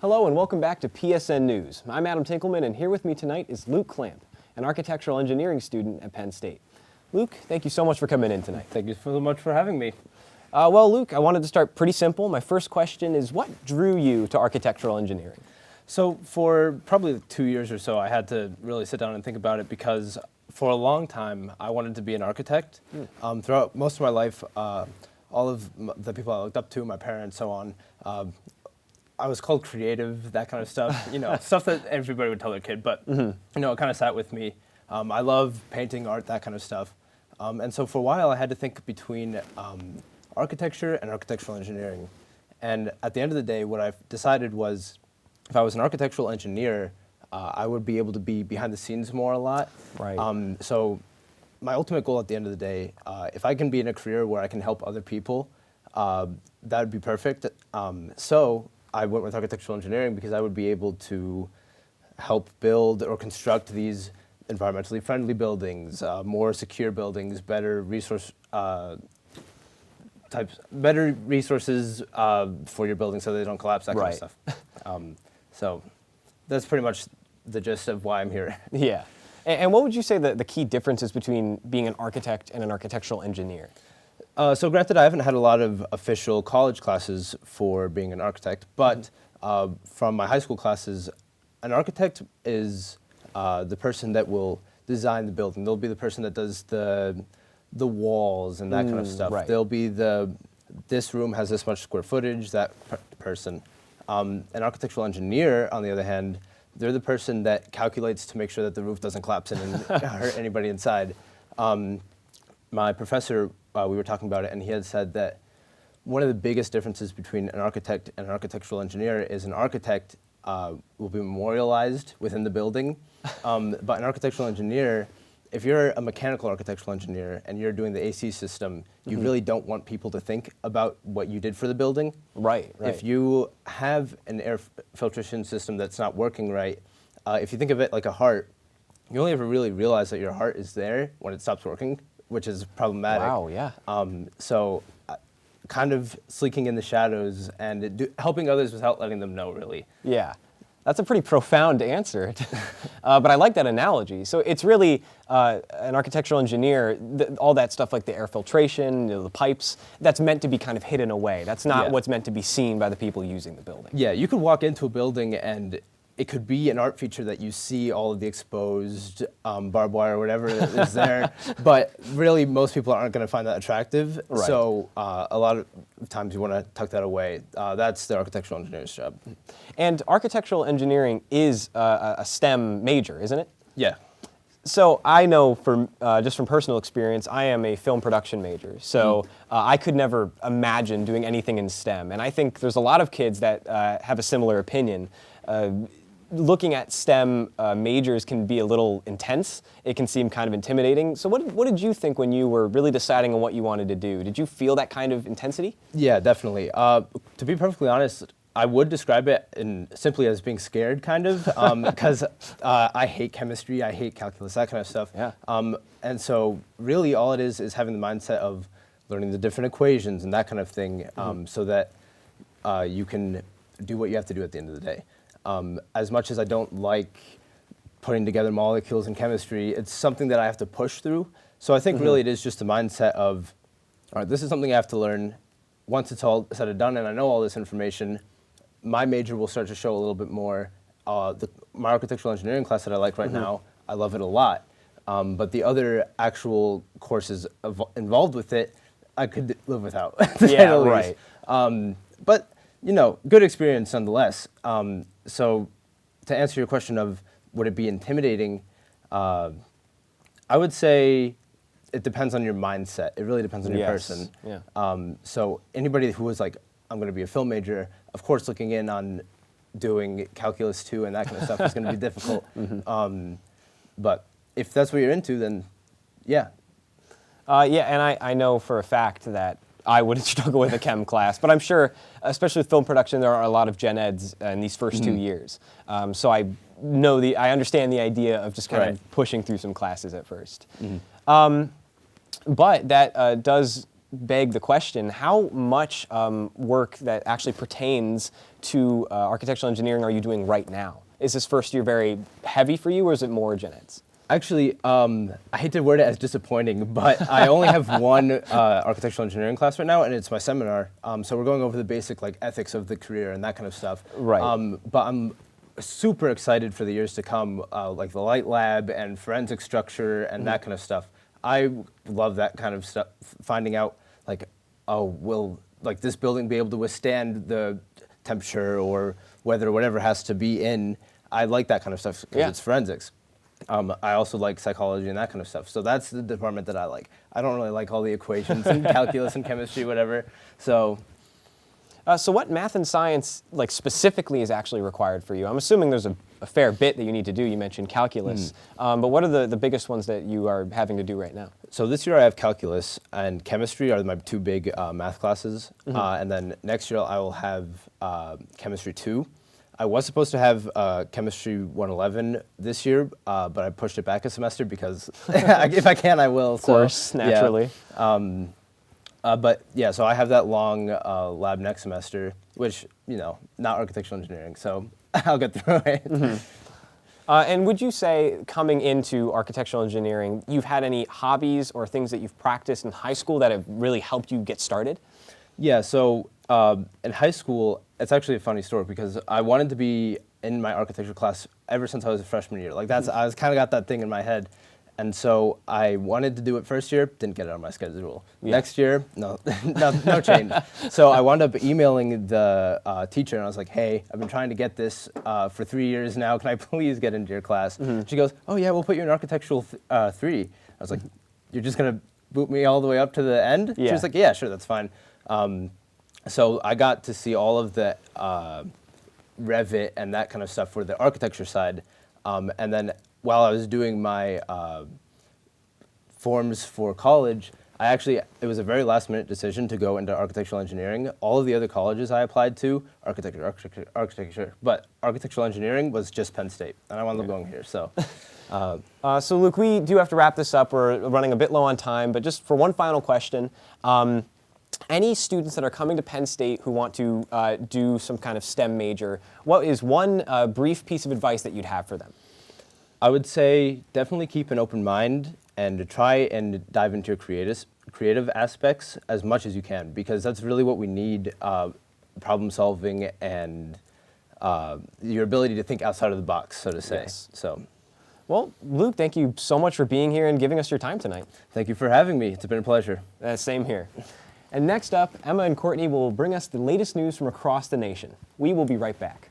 Hello and welcome back to PSN News. I'm Adam Tinkelman, and here with me tonight is Luke Klamp, an architectural engineering student at Penn State. Luke, thank you so much for coming in tonight. Thank you so much for having me. Well, Luke, I wanted to start pretty simple. My first question is, what drew you to architectural engineering? So for probably 2 years or so, I had to really sit down and think about it because for a long time, I wanted to be an architect. Throughout most of my life, all of the people I looked up to, my parents, so on, I was called creative, that kind of stuff, stuff that everybody would tell their kid, but, it kind of sat with me. I love painting, art, that kind of stuff. And so for a while, I had to think between architecture and architectural engineering. And at the end of the day, what I decided was if I was an architectural engineer, I would be able to be behind the scenes more a lot. Right. So my ultimate goal at the end of the day, if I can be in a career where I can help other people, that would be perfect. So I went with architectural engineering because I would be able to help build or construct these environmentally friendly buildings, more secure buildings, better resources for your building so they don't collapse, that kind of stuff. So that's pretty much the gist of why I'm here. Yeah. And what would you say the key differences between being an architect and an architectural engineer? So granted, I haven't had a lot of official college classes for being an architect, but from my high school classes, an architect is the person that will design the building. They'll be the person that does the walls and that kind of stuff. Right. They'll be this room has this much square footage, that person. An architectural engineer, on the other hand, they're the person that calculates to make sure that the roof doesn't collapse in and hurt anybody inside. My professor, we were talking about it, and he had said that one of the biggest differences between an architect and an architectural engineer is an architect will be memorialized within the building, but an architectural engineer, if you're a mechanical architectural engineer and you're doing the AC system, you really don't want people to think about what you did for the building. Right. If you have an air filtration system that's not working right, if you think of it like a heart, you only ever really realize that your heart is there when it stops working, which is problematic. Wow, yeah. So kind of sleeking in the shadows and helping others without letting them know, really. Yeah. That's a pretty profound answer, but I like that analogy. So it's really an architectural engineer, all that stuff like the air filtration, the pipes, that's meant to be kind of hidden away. That's not what's meant to be seen by the people using the building. Yeah, you could walk into a building and it could be an art feature that you see all of the exposed barbed wire or whatever is there, but really most people aren't going to find that attractive. Right. So a lot of times you want to tuck that away. That's the architectural engineer's job. And architectural engineering is a STEM major, isn't it? Yeah. So I know just from personal experience, I am a film production major. So I could never imagine doing anything in STEM. And I think there's a lot of kids that have a similar opinion. Looking at STEM majors can be a little intense. It can seem kind of intimidating. So what did you think when you were really deciding on what you wanted to do? Did you feel that kind of intensity? Yeah, definitely. To be perfectly honest, I would describe it simply as being scared, kind of, because I hate chemistry, I hate calculus, that kind of stuff. Yeah. And so really all it is having the mindset of learning the different equations and that kind of thing so that you can do what you have to do at the end of the day. As much as I don't like putting together molecules in chemistry, it's something that I have to push through. So I think really it is just a mindset of, all right, this is something I have to learn. Once it's all said and done and I know all this information, my major will start to show a little bit more. My architectural engineering class that I like right now, I love it a lot. But the other actual courses involved with it, I could live without. Yeah, right. But, good experience nonetheless. So to answer your question of would it be intimidating, I would say it depends on your mindset. It really depends on your person. Yeah. So anybody who was like, I'm going to be a film major, of course looking in on doing calculus 2 and that kind of stuff is going to be difficult. But if that's what you're into, then yeah. And I know for a fact that I wouldn't struggle with a chem class, but I'm sure, especially with film production, there are a lot of gen eds in these first 2 years. So I understand the idea of just kind of pushing through some classes at first. But that does beg the question, how much work that actually pertains to architectural engineering are you doing right now? Is this first year very heavy for you, or is it more gen eds? Actually, I hate to word it as disappointing, but I only have one architectural engineering class right now, and it's my seminar. So we're going over the basic like ethics of the career and that kind of stuff. Right. But I'm super excited for the years to come, like the light lab and forensic structure and that kind of stuff. I love that kind of stuff, finding out like, oh, will like this building be able to withstand the temperature or weather, whatever has to be in. I like that kind of stuff because it's forensics. I also like psychology and that kind of stuff. So that's the department that I like. I don't really like all the equations and calculus and chemistry, whatever. So what math and science, like specifically, is actually required for you? I'm assuming there's a fair bit that you need to do. You mentioned calculus, but what are the biggest ones that you are having to do right now? So this year I have calculus and chemistry are my two big math classes, and then next year I will have chemistry 2. I was supposed to have chemistry 111 this year, but I pushed it back a semester because if I can, I will. Of course, naturally. Yeah. But yeah, so I have that long lab next semester, which, you know, not architectural engineering, so I'll get through it. And would you say, coming into architectural engineering, you've had any hobbies or things that you've practiced in high school that have really helped you get started? Yeah, so in high school, it's actually a funny story because I wanted to be in my architecture class ever since I was a freshman year. Like I was kind of got that thing in my head. And so I wanted to do it first year, didn't get it on my schedule. Yeah. Next year, no change. So I wound up emailing the teacher, and I was like, hey, I've been trying to get this for 3 years now. Can I please get into your class? She goes, oh yeah, we'll put you in architectural 3. I was like, you're just gonna boot me all the way up to the end? Yeah. She was like, yeah, sure, that's fine. So I got to see all of the Revit and that kind of stuff for the architecture side. And then while I was doing my forms for college, it was a very last minute decision to go into architectural engineering. All of the other colleges I applied to, architecture, but architectural engineering was just Penn State, and I wound up going here, so. So Luke, we do have to wrap this up. We're running a bit low on time, but just for one final question, any students that are coming to Penn State who want to do some kind of STEM major, what is one brief piece of advice that you'd have for them? I would say definitely keep an open mind and try and dive into your creative aspects as much as you can, because that's really what we need, problem solving and your ability to think outside of the box, so to say. Yes. So. Well, Luke, thank you so much for being here and giving us your time tonight. Thank you for having me. It's been a pleasure. Same here. And next up, Emma and Courtney will bring us the latest news from across the nation. We will be right back.